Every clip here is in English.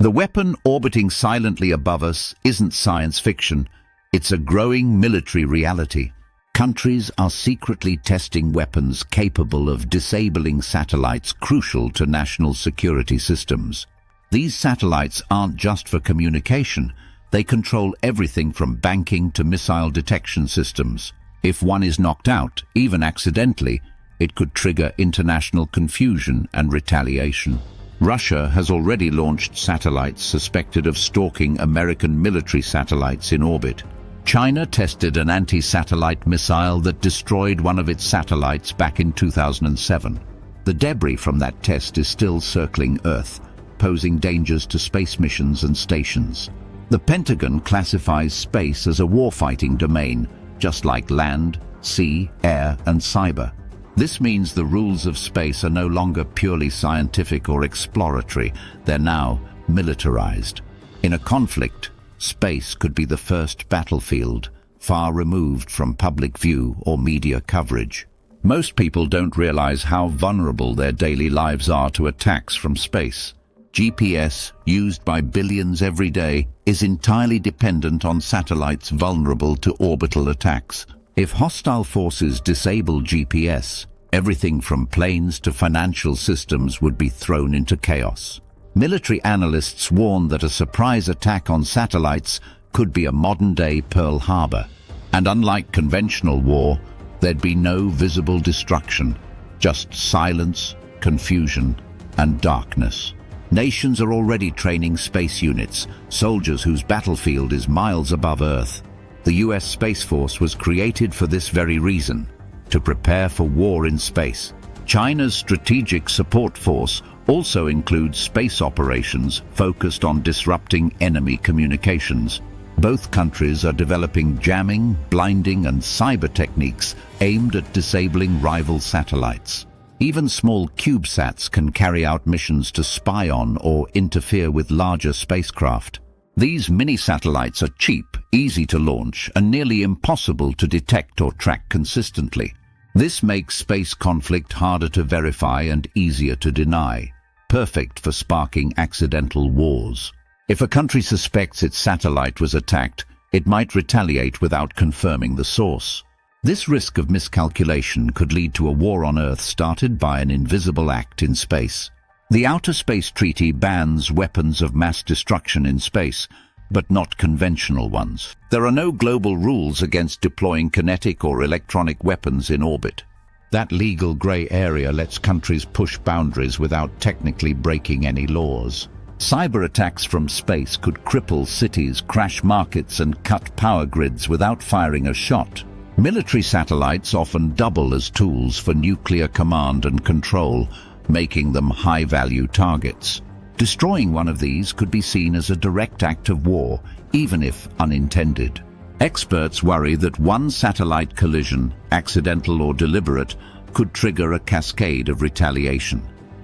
The weapon orbiting silently above us isn't science fiction. It's a growing military reality. Countries are secretly testing weapons capable of disabling satellites crucial to national security systems. These satellites aren't just for communication. They control everything from banking to missile detection systems. If one is knocked out, even accidentally, it could trigger international confusion and retaliation. Russia has already launched satellites suspected of stalking American military satellites in orbit. China tested an anti-satellite missile that destroyed one of its satellites back in 2007. The debris from that test is still circling Earth, posing dangers to space missions and stations. The Pentagon classifies space as a warfighting domain, just like land, sea, air, and cyber. This means the rules of space are no longer purely scientific or exploratory. They're now militarized. In a conflict, space could be the first battlefield, far removed from public view or media coverage. Most people don't realize how vulnerable their daily lives are to attacks from space. GPS, used by billions every day, is entirely dependent on satellites vulnerable to orbital attacks. If hostile forces disable GPS, everything from planes to financial systems would be thrown into chaos. Military analysts warn that a surprise attack on satellites could be a modern-day Pearl Harbor. And unlike conventional war, there'd be no visible destruction, just silence, confusion, and darkness. Nations are already training space units, soldiers whose battlefield is miles above Earth. The US Space Force was created for this very reason, to prepare for war in space. China's Strategic Support Force also includes space operations focused on disrupting enemy communications. Both countries are developing jamming, blinding, and cyber techniques aimed at disabling rival satellites. Even small CubeSats can carry out missions to spy on or interfere with larger spacecraft. These mini-satellites are cheap, easy to launch, and nearly impossible to detect or track consistently. This makes space conflict harder to verify and easier to deny, perfect for sparking accidental wars. If a country suspects its satellite was attacked, it might retaliate without confirming the source. This risk of miscalculation could lead to a war on Earth started by an invisible act in space. The Outer Space Treaty bans weapons of mass destruction in space, but not conventional ones. There are no global rules against deploying kinetic or electronic weapons in orbit. That legal gray area lets countries push boundaries without technically breaking any laws. Cyber attacks from space could cripple cities, crash markets, and cut power grids without firing a shot. Military satellites often double as tools for nuclear command and control, making them high-value targets. Destroying one of these could be seen as a direct act of war, even if unintended. Experts worry that one satellite collision, accidental or deliberate, could trigger a cascade of retaliation.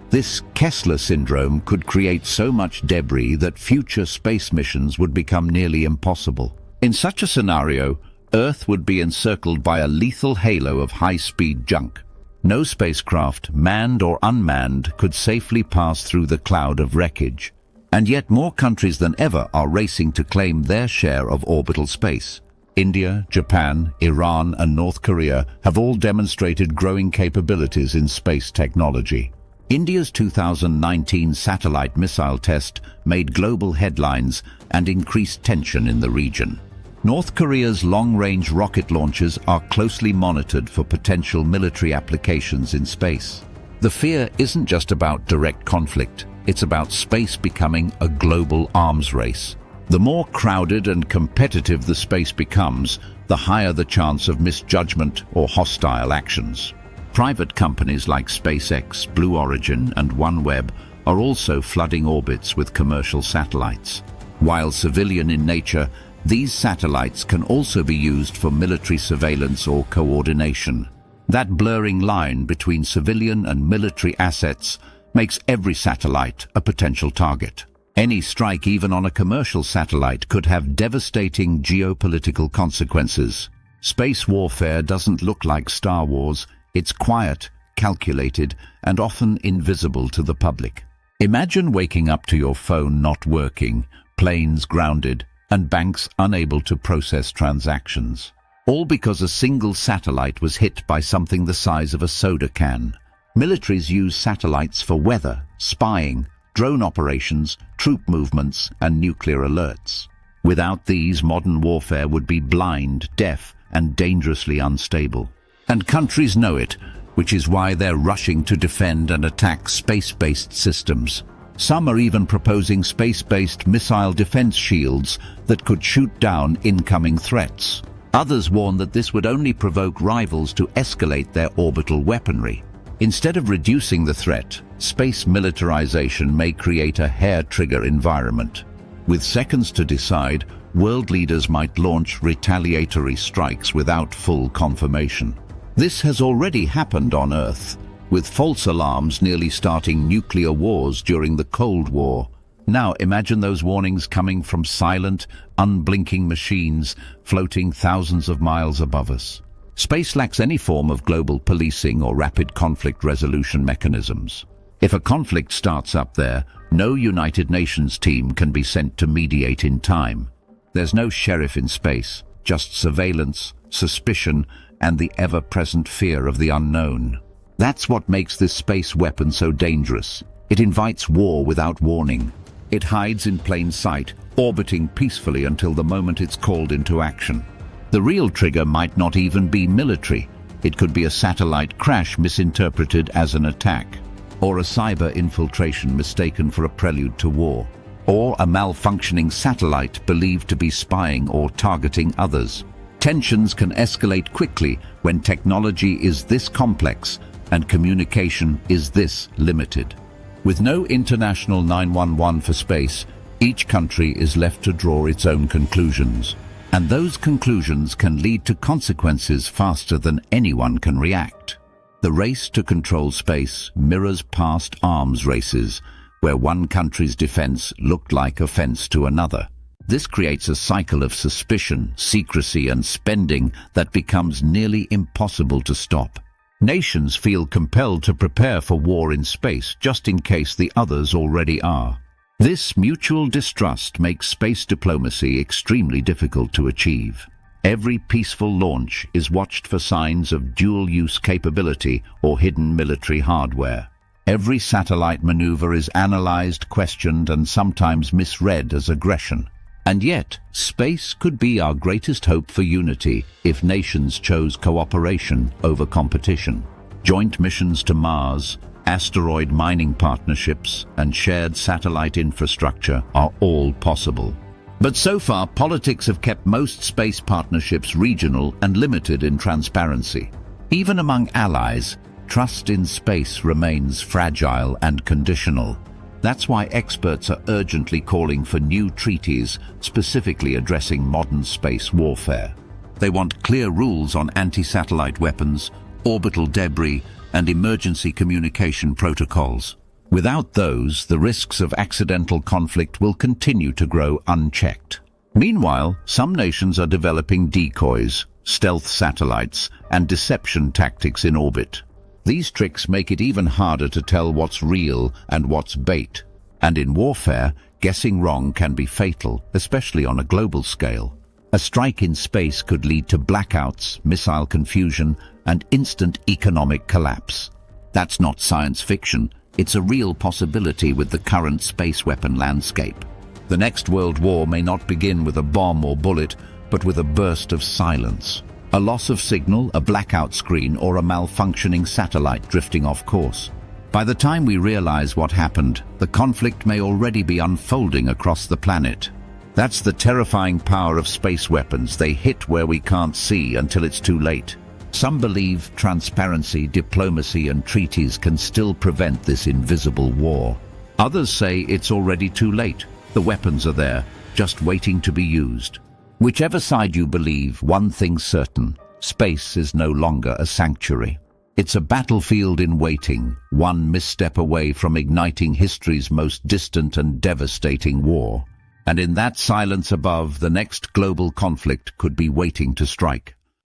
This Kessler syndrome could create so much debris that future space missions would become nearly impossible. In such a scenario, Earth would be encircled by a lethal halo of high-speed junk. No spacecraft, manned or unmanned, could safely pass through the cloud of wreckage. And yet more countries than ever are racing to claim their share of orbital space. India, Japan, Iran, and North Korea have all demonstrated growing capabilities in space technology. India's 2019 satellite missile test made global headlines and increased tension in the region. North Korea's long-range rocket launches are closely monitored for potential military applications in space. The fear isn't just about direct conflict, it's about space becoming a global arms race. The more crowded and competitive the space becomes, the higher the chance of misjudgment or hostile actions. Private companies like SpaceX, Blue Origin, and OneWeb are also flooding orbits with commercial satellites. While civilian in nature, these satellites can also be used for military surveillance or coordination. That blurring line between civilian and military assets makes every satellite a potential target. Any strike, even on a commercial satellite, could have devastating geopolitical consequences. Space warfare doesn't look like Star Wars. It's quiet, calculated, and often invisible to the public. Imagine waking up to your phone not working, planes grounded, and banks unable to process transactions. All because a single satellite was hit by something the size of a soda can. Militaries use satellites for weather, spying, drone operations, troop movements, and nuclear alerts. Without these, modern warfare would be blind, deaf, and dangerously unstable. And countries know it, which is why they're rushing to defend and attack space-based systems. Some are even proposing space-based missile defense shields that could shoot down incoming threats. Others warn that this would only provoke rivals to escalate their orbital weaponry. Instead of reducing the threat, space militarization may create a hair-trigger environment. With seconds to decide, world leaders might launch retaliatory strikes without full confirmation. This has already happened on Earth, with false alarms nearly starting nuclear wars during the Cold War. Now imagine those warnings coming from silent, unblinking machines floating thousands of miles above us. Space lacks any form of global policing or rapid conflict resolution mechanisms. If a conflict starts up there, no United Nations team can be sent to mediate in time. There's no sheriff in space, just surveillance, suspicion, and the ever-present fear of the unknown. That's what makes this space weapon so dangerous. It invites war without warning. It hides in plain sight, orbiting peacefully until the moment it's called into action. The real trigger might not even be military. It could be a satellite crash misinterpreted as an attack, or a cyber infiltration mistaken for a prelude to war, or a malfunctioning satellite believed to be spying or targeting others. Tensions can escalate quickly when technology is this complex and communication is this limited. With no international 911 for space, each country is left to draw its own conclusions. And those conclusions can lead to consequences faster than anyone can react. The race to control space mirrors past arms races, where one country's defense looked like offense to another. This creates a cycle of suspicion, secrecy, and spending that becomes nearly impossible to stop. Nations feel compelled to prepare for war in space just in case the others already are. This mutual distrust makes space diplomacy extremely difficult to achieve. Every peaceful launch is watched for signs of dual-use capability or hidden military hardware. Every satellite maneuver is analyzed, questioned, and sometimes misread as aggression. And yet, space could be our greatest hope for unity if nations chose cooperation over competition. Joint missions to Mars, asteroid mining partnerships, and shared satellite infrastructure are all possible. But so far, politics have kept most space partnerships regional and limited in transparency. Even among allies, trust in space remains fragile and conditional. That's why experts are urgently calling for new treaties specifically addressing modern space warfare. They want clear rules on anti-satellite weapons, orbital debris, and emergency communication protocols. Without those, the risks of accidental conflict will continue to grow unchecked. Meanwhile, some nations are developing decoys, stealth satellites, and deception tactics in orbit. These tricks make it even harder to tell what's real and what's bait. And in warfare, guessing wrong can be fatal, especially on a global scale. A strike in space could lead to blackouts, missile confusion, and instant economic collapse. That's not science fiction. It's a real possibility with the current space weapon landscape. The next world war may not begin with a bomb or bullet, but with a burst of silence. A loss of signal, a blackout screen, or a malfunctioning satellite drifting off course. By the time we realize what happened, the conflict may already be unfolding across the planet. That's the terrifying power of space weapons. They hit where we can't see until it's too late. Some believe transparency, diplomacy, and treaties can still prevent this invisible war. Others say it's already too late. The weapons are there, just waiting to be used. Whichever side you believe, one thing's certain: space is no longer a sanctuary. It's a battlefield in waiting, one misstep away from igniting history's most distant and devastating war. And in that silence above, the next global conflict could be waiting to strike.